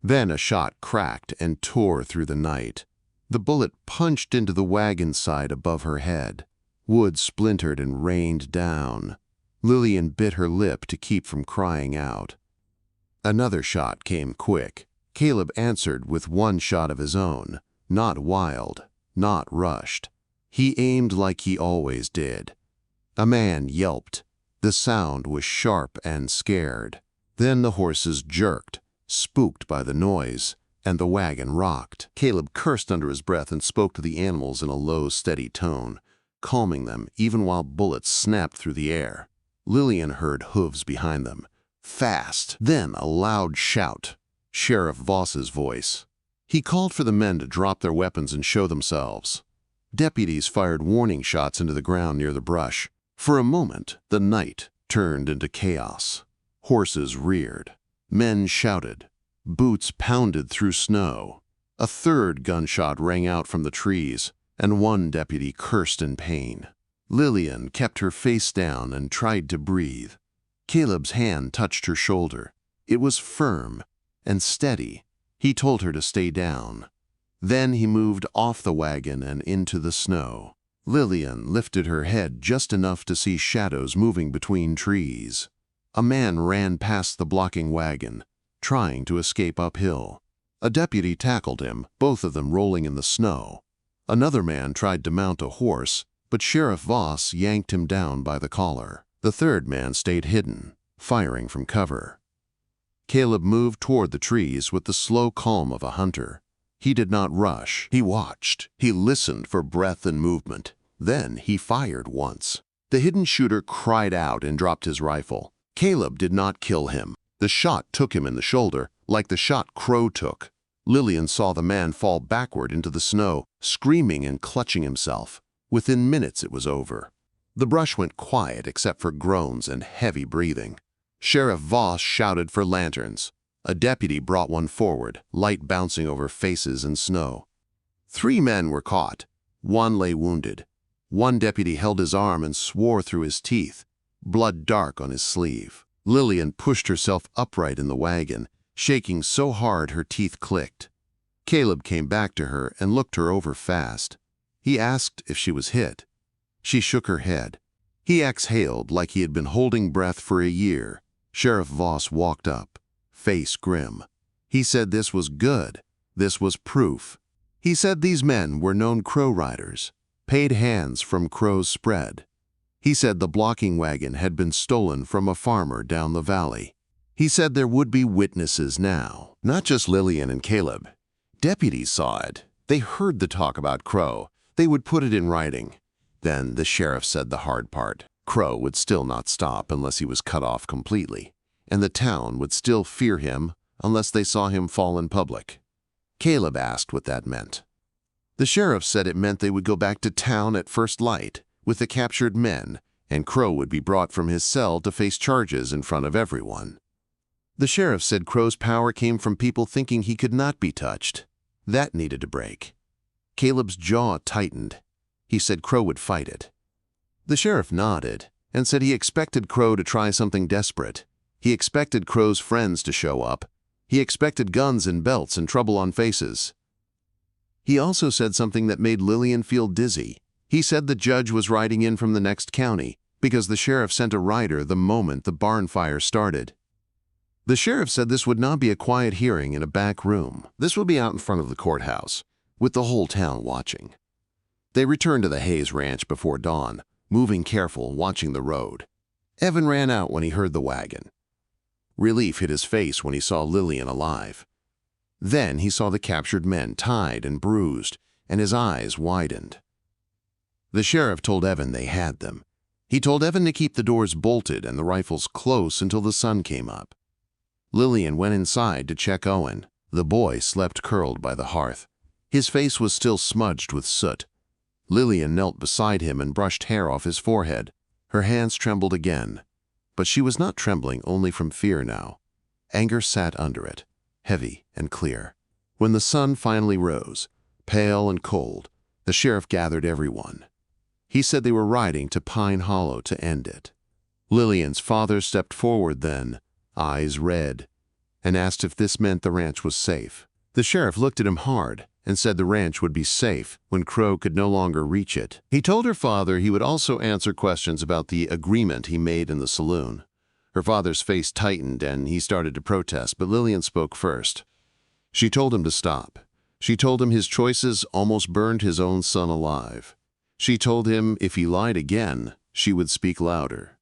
Then a shot cracked and tore through the night. The bullet punched into the wagon side above her head. Wood splintered and rained down. Lillian bit her lip to keep from crying out. Another shot came quick. Caleb answered with one shot of his own, not wild, not rushed. He aimed like he always did. A man yelped. The sound was sharp and scared. Then the horses jerked, spooked by the noise, and the wagon rocked. Caleb cursed under his breath and spoke to the animals in a low, steady tone, calming them even while bullets snapped through the air. Lillian heard hooves behind them. Fast. Then a loud shout. Sheriff Voss's voice. He called for the men to drop their weapons and show themselves. Deputies fired warning shots into the ground near the brush. For a moment, the night turned into chaos. Horses reared. Men shouted. Boots pounded through snow. A third gunshot rang out from the trees, and one deputy cursed in pain. Lillian kept her face down and tried to breathe. Caleb's hand touched her shoulder. It was firm and steady. He told her to stay down. Then he moved off the wagon and into the snow. Lillian lifted her head just enough to see shadows moving between trees. A man ran past the blocking wagon. trying to escape uphill. A deputy tackled him, both of them rolling in the snow. Another man tried to mount a horse, but Sheriff Voss yanked him down by the collar. The third man stayed hidden, firing from cover. Caleb moved toward the trees with the slow calm of a hunter. He did not rush. He watched. He listened for breath and movement. Then he fired once. The hidden shooter cried out and dropped his rifle. Caleb did not kill him. The shot took him in the shoulder, like the shot Crow took. Lillian saw the man fall backward into the snow, screaming and clutching himself. Within minutes it was over. The brush went quiet except for groans and heavy breathing. Sheriff Voss shouted for lanterns. A deputy brought one forward, light bouncing over faces and snow. 3 men were caught. 1 lay wounded. One deputy held his arm and swore through his teeth, blood dark on his sleeve. Lillian pushed herself upright in the wagon, shaking so hard her teeth clicked. Caleb came back to her and looked her over fast. He asked if she was hit. She shook her head. He exhaled like he had been holding breath for a year. Sheriff Voss walked up, face grim. He said this was good. This was proof. He said these men were known Crow riders, paid hands from Crow's spread. He said the blocking wagon had been stolen from a farmer down the valley. He said there would be witnesses now, not just Lillian and Caleb. Deputies saw it. They heard the talk about Crow. They would put it in writing. Then the sheriff said the hard part. Crow would still not stop unless he was cut off completely, and the town would still fear him unless they saw him fall in public. Caleb asked what that meant. The sheriff said it meant they would go back to town at first light with the captured men, and Crow would be brought from his cell to face charges in front of everyone. The sheriff said Crow's power came from people thinking he could not be touched. That needed to break. Caleb's jaw tightened. He said Crow would fight it. The sheriff nodded and said he expected Crow to try something desperate. He expected Crow's friends to show up. He expected guns and belts and trouble on faces. He also said something that made Lillian feel dizzy. He said the judge was riding in from the next county because the sheriff sent a rider the moment the barn fire started. The sheriff said this would not be a quiet hearing in a back room. This would be out in front of the courthouse, with the whole town watching. They returned to the Hayes Ranch before dawn, moving careful, watching the road. Evan ran out when he heard the wagon. Relief hit his face when he saw Lillian alive. Then he saw the captured men tied and bruised, and his eyes widened. The sheriff told Evan they had them. He told Evan to keep the doors bolted and the rifles close until the sun came up. Lillian went inside to check Owen. The boy slept curled by the hearth. His face was still smudged with soot. Lillian knelt beside him and brushed hair off his forehead. Her hands trembled again. But she was not trembling only from fear now. Anger sat under it, heavy and clear. When the sun finally rose, pale and cold, the sheriff gathered everyone. He said they were riding to Pine Hollow to end it. Lillian's father stepped forward then, eyes red, and asked if this meant the ranch was safe. The sheriff looked at him hard and said the ranch would be safe when Crow could no longer reach it. He told her father he would also answer questions about the agreement he made in the saloon. Her father's face tightened and he started to protest, but Lillian spoke first. She told him to stop. She told him his choices almost burned his own son alive. She told him if he lied again, she would speak louder.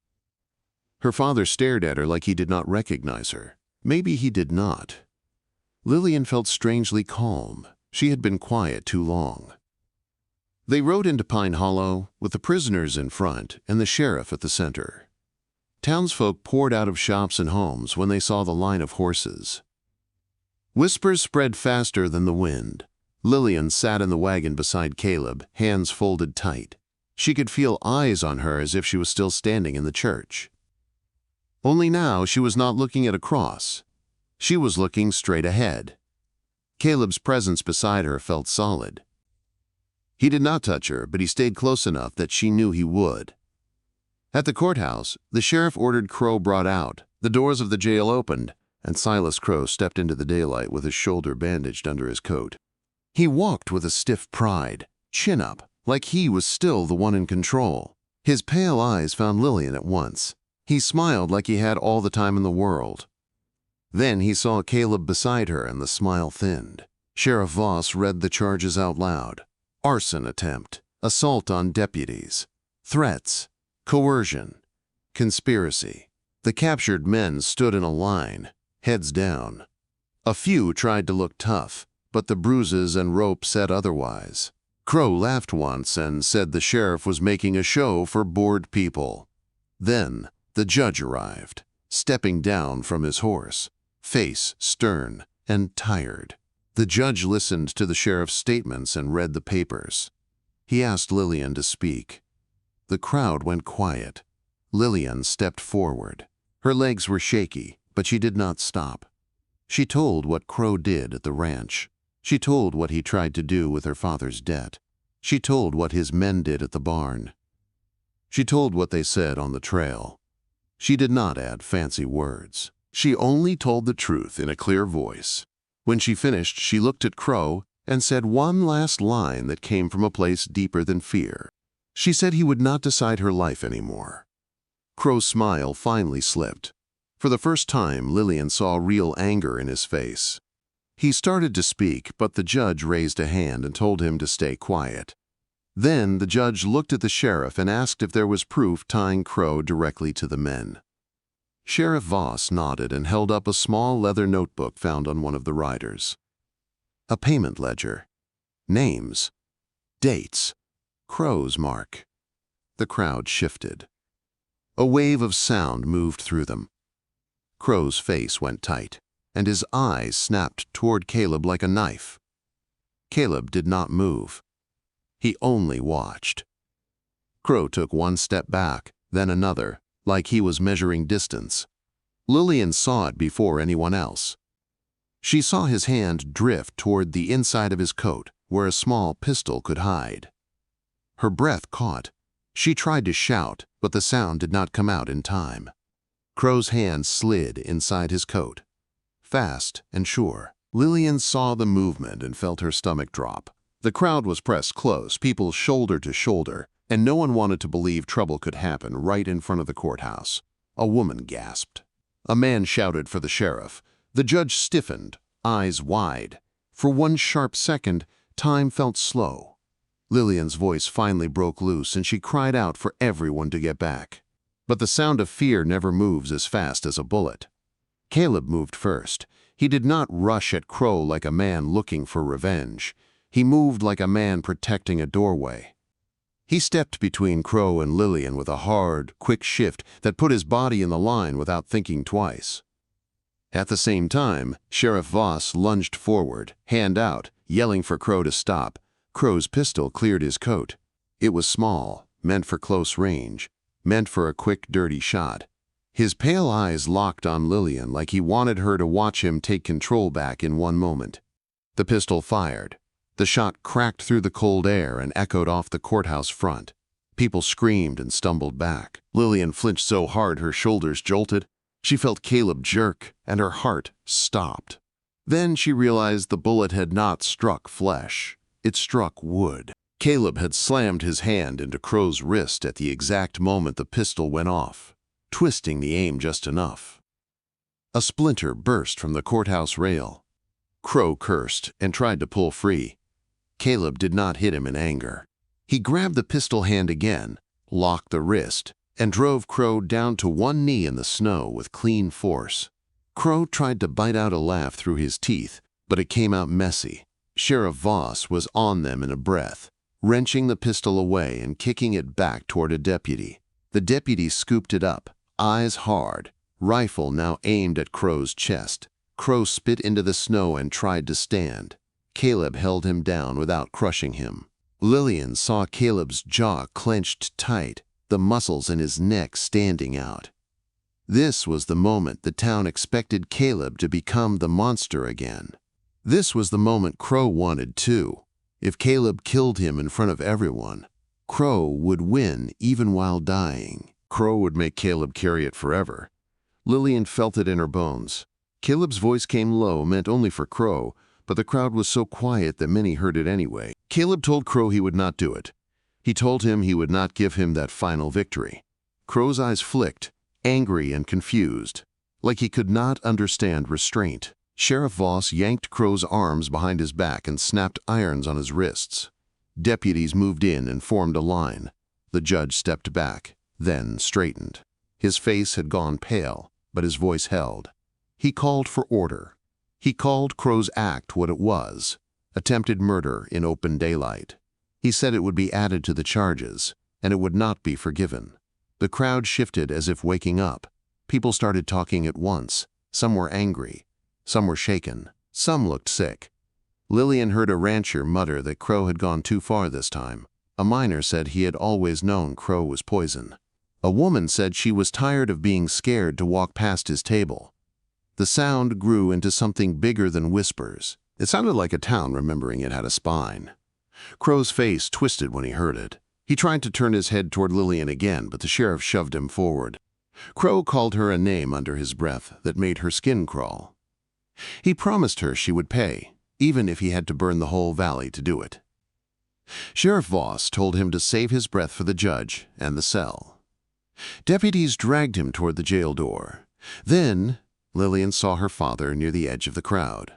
Her father stared at her like he did not recognize her. Maybe he did not. Lillian felt strangely calm. She had been quiet too long. They rode into Pine Hollow with the prisoners in front and the sheriff at the center. Townsfolk poured out of shops and homes when they saw the line of horses. Whispers spread faster than the wind. Lillian sat in the wagon beside Caleb, hands folded tight. She could feel eyes on her as if she was still standing in the church. Only now she was not looking at a cross. She was looking straight ahead. Caleb's presence beside her felt solid. He did not touch her, but he stayed close enough that she knew he would. At the courthouse, the sheriff ordered Crow brought out. The doors of the jail opened, and Silas Crow stepped into the daylight with his shoulder bandaged under his coat. He walked with a stiff pride, chin up, like he was still the one in control. His pale eyes found Lillian at once. He smiled like he had all the time in the world. Then he saw Caleb beside her and the smile thinned. Sheriff Voss read the charges out loud. Arson attempt, assault on deputies, threats, coercion, conspiracy. The captured men stood in a line, heads down. A few tried to look tough, but the bruises and rope said otherwise. Crow laughed once and said the sheriff was making a show for bored people. Then the judge arrived, stepping down from his horse, face stern and tired. The judge listened to the sheriff's statements and read the papers. He asked Lillian to speak. The crowd went quiet. Lillian stepped forward. Her legs were shaky, but she did not stop. She told what Crow did at the ranch. She told what he tried to do with her father's debt. She told what his men did at the barn. She told what they said on the trail. She did not add fancy words. She only told the truth in a clear voice. When she finished, she looked at Crow and said one last line that came from a place deeper than fear. She said he would not decide her life anymore. Crow's smile finally slipped. For the first time, Lillian saw real anger in his face. He started to speak, but the judge raised a hand and told him to stay quiet. Then the judge looked at the sheriff and asked if there was proof tying Crow directly to the men. Sheriff Voss nodded and held up a small leather notebook found on one of the riders. A payment ledger. Names. Dates. Crow's mark. The crowd shifted. A wave of sound moved through them. Crow's face went tight, and his eyes snapped toward Caleb like a knife. Caleb did not move. He only watched. Crow took one step back, then another, like he was measuring distance. Lillian saw it before anyone else. She saw his hand drift toward the inside of his coat, where a small pistol could hide. Her breath caught. She tried to shout, but the sound did not come out in time. Crow's hand slid inside his coat. Fast and sure. Lillian saw the movement and felt her stomach drop. The crowd was pressed close, people shoulder to shoulder, and no one wanted to believe trouble could happen right in front of the courthouse. A woman gasped. A man shouted for the sheriff. The judge stiffened, eyes wide. For one sharp second, time felt slow. Lillian's voice finally broke loose, and she cried out for everyone to get back. But the sound of fear never moves as fast as a bullet. Caleb moved first. He did not rush at Crow like a man looking for revenge. He moved like a man protecting a doorway. He stepped between Crow and Lillian with a hard, quick shift that put his body in the line without thinking twice. At the same time, Sheriff Voss lunged forward, hand out, yelling for Crow to stop. Crow's pistol cleared his coat. It was small, meant for close range, meant for a quick, dirty shot. His pale eyes locked on Lillian like he wanted her to watch him take control back in one moment. The pistol fired. The shot cracked through the cold air and echoed off the courthouse front. People screamed and stumbled back. Lillian flinched so hard her shoulders jolted. She felt Caleb jerk, and her heart stopped. Then she realized the bullet had not struck flesh. It struck wood. Caleb had slammed his hand into Crow's wrist at the exact moment the pistol went off, twisting the aim just enough. A splinter burst from the courthouse rail. Crow cursed and tried to pull free. Caleb did not hit him in anger. He grabbed the pistol hand again, locked the wrist, and drove Crow down to one knee in the snow with clean force. Crow tried to bite out a laugh through his teeth, but it came out messy. Sheriff Voss was on them in a breath, wrenching the pistol away and kicking it back toward a deputy. The deputy scooped it up, eyes hard, rifle now aimed at Crow's chest. Crow spit into the snow and tried to stand. Caleb held him down without crushing him. Lillian saw Caleb's jaw clenched tight, the muscles in his neck standing out. This was the moment the town expected Caleb to become the monster again. This was the moment Crow wanted too. If Caleb killed him in front of everyone, Crow would win even while dying. Crow would make Caleb carry it forever. Lillian felt it in her bones. Caleb's voice came low, meant only for Crow, but the crowd was so quiet that many heard it anyway. Caleb told Crow he would not do it. He told him he would not give him that final victory. Crow's eyes flicked, angry and confused, like he could not understand restraint. Sheriff Voss yanked Crow's arms behind his back and snapped irons on his wrists. Deputies moved in and formed a line. The judge stepped back, then straightened. His face had gone pale, but his voice held. He called for order. He called Crow's act what it was: attempted murder in open daylight. He said it would be added to the charges, and it would not be forgiven. The crowd shifted as if waking up. People started talking at once. Some were angry. Some were shaken. Some looked sick. Lillian heard a rancher mutter that Crow had gone too far this time. A miner said he had always known Crow was poison. A woman said she was tired of being scared to walk past his table. The sound grew into something bigger than whispers. It sounded like a town remembering it had a spine. Crow's face twisted when he heard it. He tried to turn his head toward Lillian again, but the sheriff shoved him forward. Crow called her a name under his breath that made her skin crawl. He promised her she would pay, even if he had to burn the whole valley to do it. Sheriff Voss told him to save his breath for the judge and the cell. Deputies dragged him toward the jail door. Then Lillian saw her father near the edge of the crowd.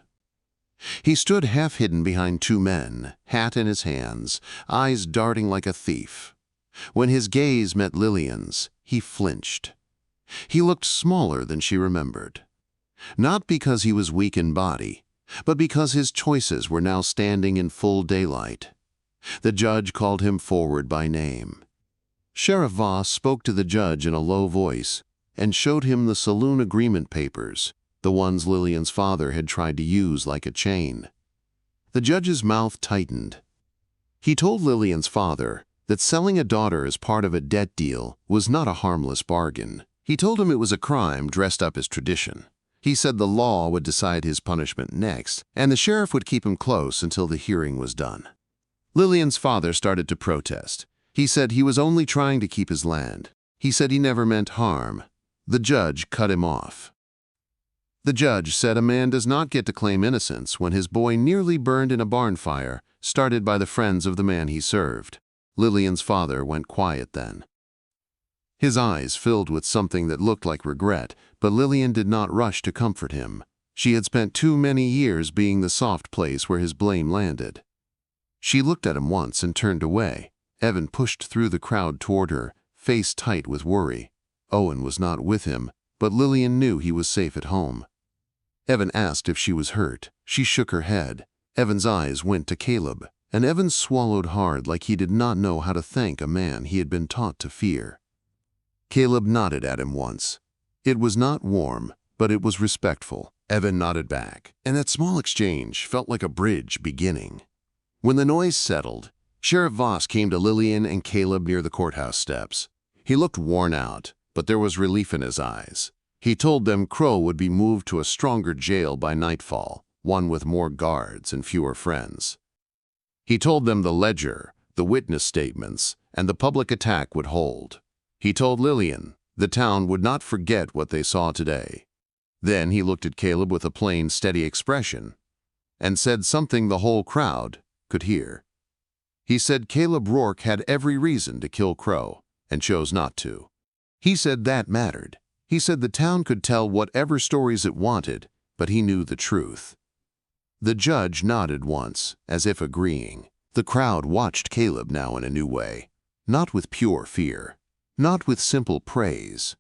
He stood half hidden behind two men, hat in his hands, eyes darting like a thief. When his gaze met Lillian's, he flinched. He looked smaller than she remembered. Not because he was weak in body, but because his choices were now standing in full daylight. The judge called him forward by name. Sheriff Voss spoke to the judge in a low voice and showed him the saloon agreement papers, the ones Lillian's father had tried to use like a chain. The judge's mouth tightened. He told Lillian's father that selling a daughter as part of a debt deal was not a harmless bargain. He told him it was a crime dressed up as tradition. He said the law would decide his punishment next, and the sheriff would keep him close until the hearing was done. Lillian's father started to protest. He said he was only trying to keep his land. He said he never meant harm. The judge cut him off. The judge said a man does not get to claim innocence when his boy nearly burned in a barn fire started by the friends of the man he served. Lillian's father went quiet then. His eyes filled with something that looked like regret, but Lillian did not rush to comfort him. She had spent too many years being the soft place where his blame landed. She looked at him once and turned away. Evan pushed through the crowd toward her, face tight with worry. Owen was not with him, but Lillian knew he was safe at home. Evan asked if she was hurt. She shook her head. Evan's eyes went to Caleb, and Evan swallowed hard like he did not know how to thank a man he had been taught to fear. Caleb nodded at him once. It was not warm, but it was respectful. Evan nodded back, and that small exchange felt like a bridge beginning. When the noise settled, Sheriff Voss came to Lillian and Caleb near the courthouse steps. He looked worn out, but there was relief in his eyes. He told them Crow would be moved to a stronger jail by nightfall, one with more guards and fewer friends. He told them the ledger, the witness statements, and the public attack would hold. He told Lillian the town would not forget what they saw today. Then he looked at Caleb with a plain, steady expression and said something the whole crowd could hear. He said Caleb Rourke had every reason to kill Crow and chose not to. He said that mattered. He said the town could tell whatever stories it wanted, but he knew the truth. The judge nodded once, as if agreeing. The crowd watched Caleb now in a new way, not with pure fear, not with simple praise,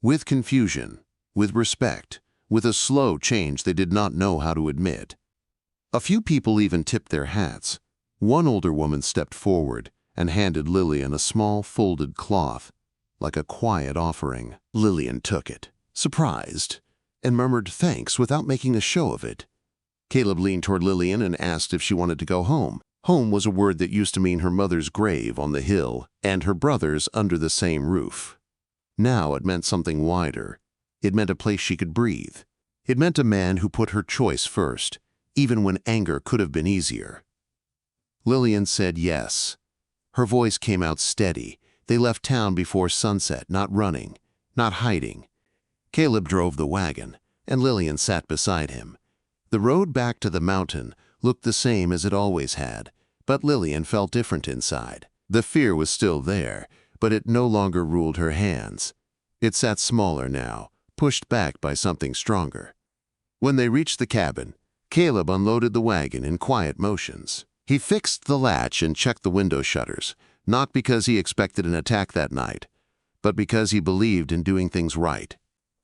with confusion, with respect, with a slow change they did not know how to admit. A few people even tipped their hats. One older woman stepped forward and handed Lillian a small folded cloth, like a quiet offering. Lillian took it, surprised, and murmured thanks without making a show of it. Caleb leaned toward Lillian and asked if she wanted to go home. Home was a word that used to mean her mother's grave on the hill and her brother's under the same roof. Now it meant something wider. It meant a place she could breathe. It meant a man who put her choice first, even when anger could have been easier. Lillian said yes. Her voice came out steady. They left town before sunset, not running, not hiding. Caleb drove the wagon, and Lillian sat beside him. The road back to the mountain looked the same as it always had, but Lillian felt different inside. The fear was still there, but it no longer ruled her hands. It sat smaller now, pushed back by something stronger. When they reached the cabin, Caleb unloaded the wagon in quiet motions. He fixed the latch and checked the window shutters, not because he expected an attack that night, but because he believed in doing things right.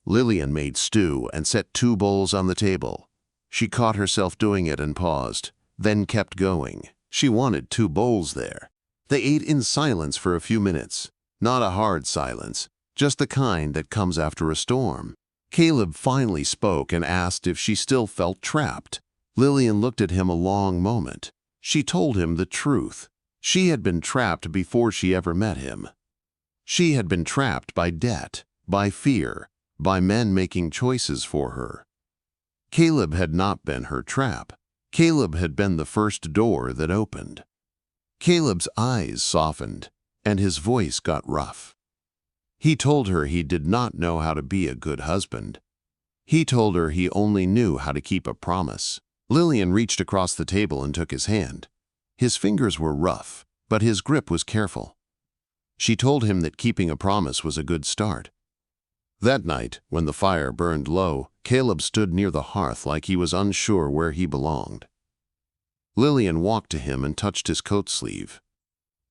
Lillian made stew and set 2 bowls on the table. She caught herself doing it and paused, then kept going. She wanted 2 bowls there. They ate in silence for a few minutes, not a hard silence, just the kind that comes after a storm. Caleb finally spoke and asked if she still felt trapped. Lillian looked at him a long moment. She told him the truth. She had been trapped before she ever met him. She had been trapped by debt, by fear, by men making choices for her. Caleb had not been her trap. Caleb had been the first door that opened. Caleb's eyes softened, and his voice got rough. He told her he did not know how to be a good husband. He told her he only knew how to keep a promise. Lillian reached across the table and took his hand. His fingers were rough, but his grip was careful. She told him that keeping a promise was a good start. That night, when the fire burned low, Caleb stood near the hearth like he was unsure where he belonged. Lillian walked to him and touched his coat sleeve.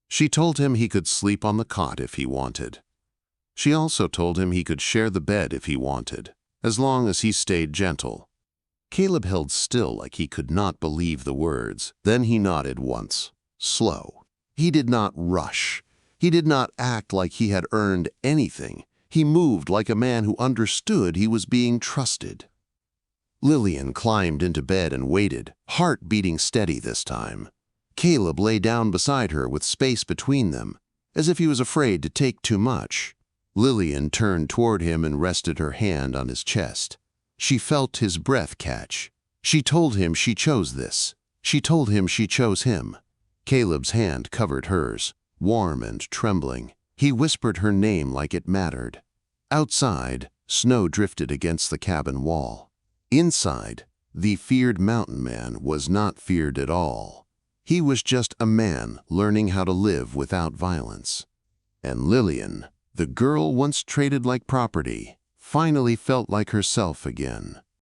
She told him he could sleep on the cot if he wanted. She also told him he could share the bed if he wanted, as long as he stayed gentle. Caleb held still like he could not believe the words. Then he nodded once, slow. He did not rush. He did not act like he had earned anything. He moved like a man who understood he was being trusted. Lillian climbed into bed and waited, heart beating steady this time. Caleb lay down beside her with space between them, as if he was afraid to take too much. Lillian turned toward him and rested her hand on his chest. She felt his breath catch. She told him she chose this. She told him she chose him. Caleb's hand covered hers, warm and trembling. He whispered her name like it mattered. Outside, snow drifted against the cabin wall. Inside, the feared mountain man was not feared at all. He was just a man learning how to live without violence. And Lillian, the girl once traded like property, finally felt like herself again.